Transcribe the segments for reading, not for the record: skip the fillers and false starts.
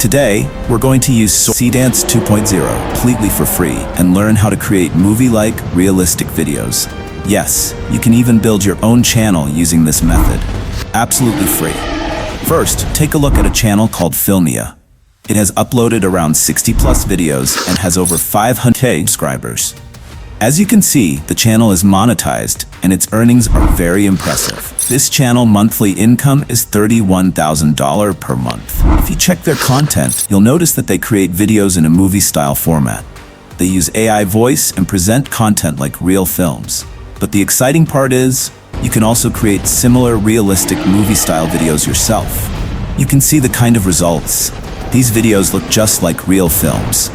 Today, we're going to use Seedance 2.0 completely for free and learn how to create movie-like, realistic videos. Yes, you can even build your own channel using this method. Absolutely free. First, take a look at a channel called Filmia. It has uploaded around 60 plus videos and has over 500K subscribers. As you can see, the channel is monetized and its earnings are very impressive. This channel monthly income is $31,000 per month. If you check their content, you'll notice that they create videos in a movie-style format. They use AI voice and present content like real films. But the exciting part is, you can also create similar realistic movie-style videos yourself. You can see the kind of results. These videos look just like real films.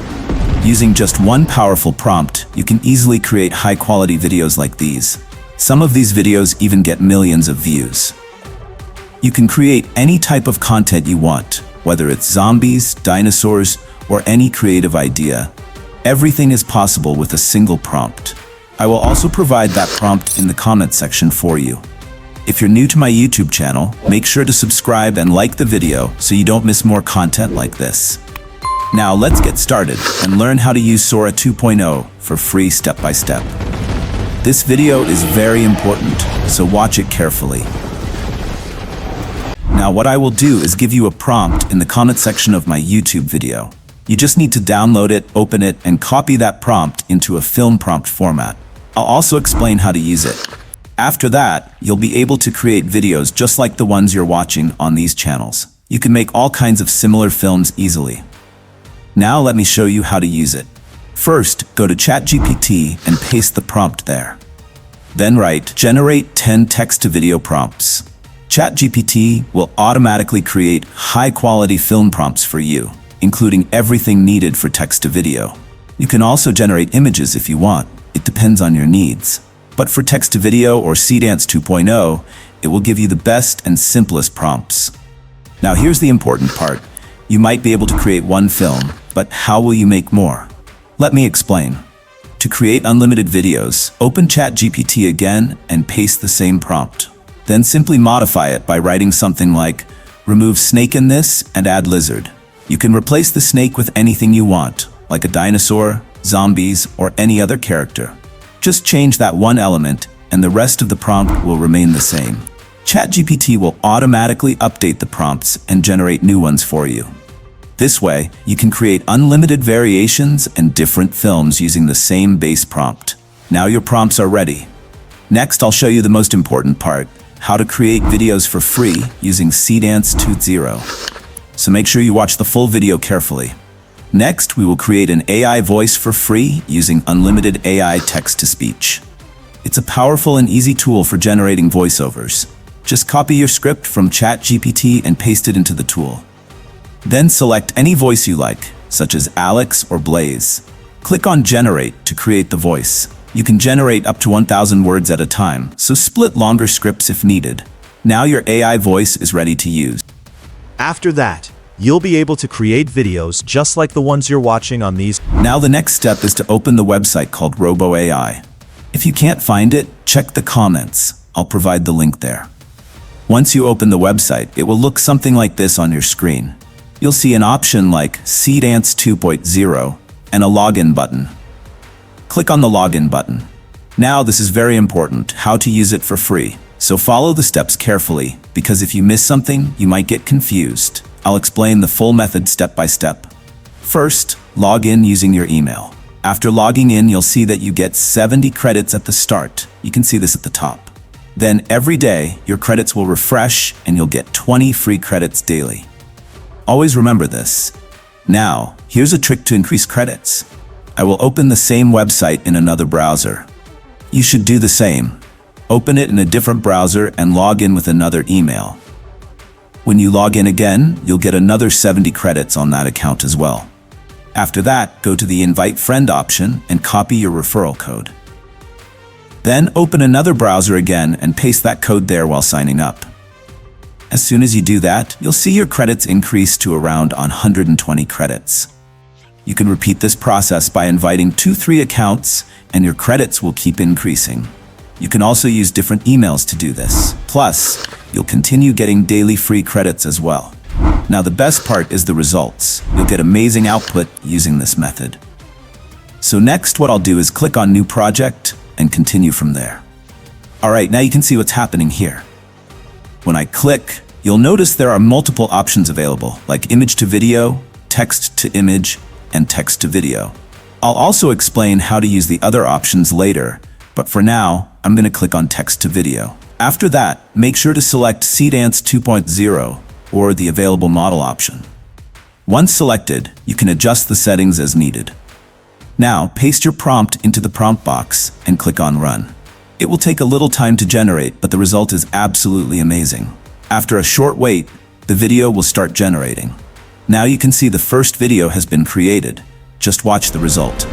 Using just one powerful prompt, you can easily create high-quality videos like these. Some of these videos even get millions of views. You can create any type of content you want, whether it's zombies, dinosaurs, or any creative idea. Everything is possible with a single prompt. I will also provide that prompt in the comment section for you. If you're new to my YouTube channel, make sure to subscribe and like the video so you don't miss more content like this. Now let's get started and learn how to use Sora 2.0 for free step-by-step. This video is very important, so watch it carefully. Now what I will do is give you a prompt in the comment section of my YouTube video. You just need to download it, open it, and copy that prompt into a film prompt format. I'll also explain how to use it. After that, you'll be able to create videos just like the ones you're watching on these channels. You can make all kinds of similar films easily. Now let me show you how to use it. First, go to ChatGPT and paste the prompt there. Then write, generate 10 text-to-video prompts. ChatGPT will automatically create high-quality film prompts for you, including everything needed for text-to-video. You can also generate images if you want. It depends on your needs. But for text-to-video or Seedance 2.0, it will give you the best and simplest prompts. Now here's the important part. You might be able to create one film, but how will you make more? Let me explain. To create unlimited videos, open ChatGPT again and paste the same prompt. Then simply modify it by writing something like, remove snake in this and add lizard. You can replace the snake with anything you want, like a dinosaur, zombies, or any other character. Just change that one element and the rest of the prompt will remain the same. ChatGPT will automatically update the prompts and generate new ones for you. This way, you can create unlimited variations and different films using the same base prompt. Now your prompts are ready. Next, I'll show you the most important part, how to create videos for free using Seedance 2.0. So make sure you watch the full video carefully. Next, we will create an AI voice for free using unlimited AI text-to-speech. It's a powerful and easy tool for generating voiceovers. Just copy your script from ChatGPT and paste it into the tool. Then select any voice you like, such as Alex or Blaze. Click on Generate to create the voice. You can generate up to 1,000 words at a time, so split longer scripts if needed. Now your AI voice is ready to use. After that, you'll be able to create videos just like the ones you're watching on these. Now the next step is to open the website called RoboAI. If you can't find it, check the comments. I'll provide the link there. Once you open the website, it will look something like this on your screen. You'll see an option like Seedance 2.0 and a login button. Click on the login button. Now this is very important, how to use it for free. So follow the steps carefully, because if you miss something, you might get confused. I'll explain the full method step by step. First, log in using your email. After logging in, you'll see that you get 70 credits at the start. You can see this at the top. Then every day, your credits will refresh and you'll get 20 free credits daily. Always remember this. Now, here's a trick to increase credits. I will open the same website in another browser. You should do the same. Open it in a different browser and log in with another email. When you log in again, you'll get another 70 credits on that account as well. After that, go to the Invite Friend option and copy your referral code. Then open another browser again and paste that code there while signing up. As soon as you do that, you'll see your credits increase to around 120 credits. You can repeat this process by inviting 2-3 accounts and your credits will keep increasing. You can also use different emails to do this. Plus, you'll continue getting daily free credits as well. Now the best part is the results. You'll get amazing output using this method. So next, what I'll do is click on New Project and continue from there. Alright, now you can see what's happening here. When I click, you'll notice there are multiple options available, like image to video, text to image, and text to video. I'll also explain how to use the other options later, but for now, I'm going to click on text to video. After that, make sure to select Seedance 2.0 or the available model option. Once selected, you can adjust the settings as needed. Now, paste your prompt into the prompt box and click on Run. It will take a little time to generate, but the result is absolutely amazing. After a short wait, the video will start generating. Now you can see the first video has been created. Just watch the result.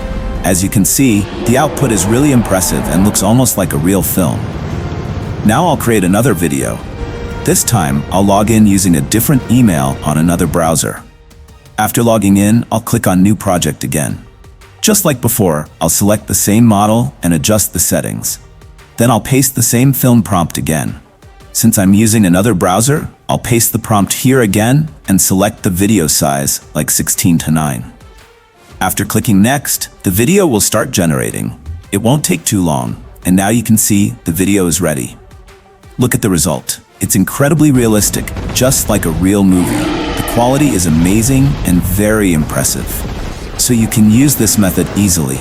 As you can see, the output is really impressive and looks almost like a real film. Now I'll create another video. This time, I'll log in using a different email on another browser. After logging in, I'll click on New Project again. Just like before, I'll select the same model and adjust the settings. Then I'll paste the same film prompt again. Since I'm using another browser, I'll paste the prompt here again and select the video size, like 16:9. After clicking Next, the video will start generating. It won't take too long, and now you can see the video is ready. Look at the result. It's incredibly realistic, just like a real movie. The quality is amazing and very impressive. So you can use this method easily.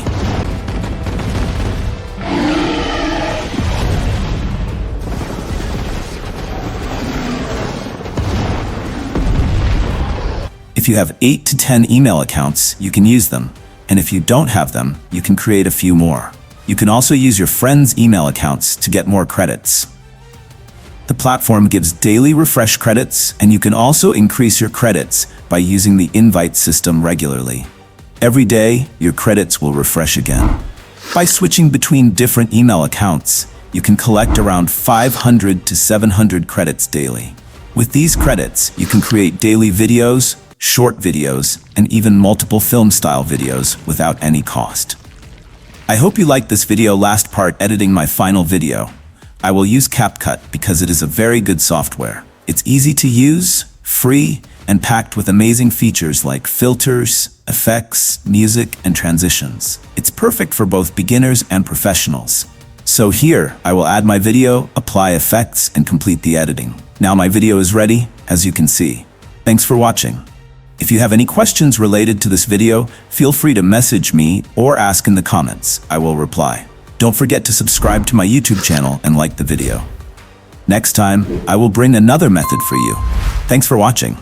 If you have 8 to 10 email accounts, you can use them. And if you don't have them, you can create a few more. You can also use your friends' email accounts to get more credits. The platform gives daily refresh credits, and you can also increase your credits by using the invite system regularly. Every day, your credits will refresh again. By switching between different email accounts, you can collect around 500 to 700 credits daily. With these credits, you can create daily videos, short videos, and even multiple film-style videos without any cost. I hope you liked this video last part editing my final video. I will use CapCut because it is a very good software. It's easy to use, free, and packed with amazing features like filters, effects, music, and transitions. It's perfect for both beginners and professionals. So here, I will add my video, apply effects, and complete the editing. Now my video is ready, as you can see. Thanks for watching. If you have any questions related to this video, feel free to message me or ask in the comments. I will reply. Don't forget to subscribe to my YouTube channel and like the video. Next time, I will bring another method for you. Thanks for watching.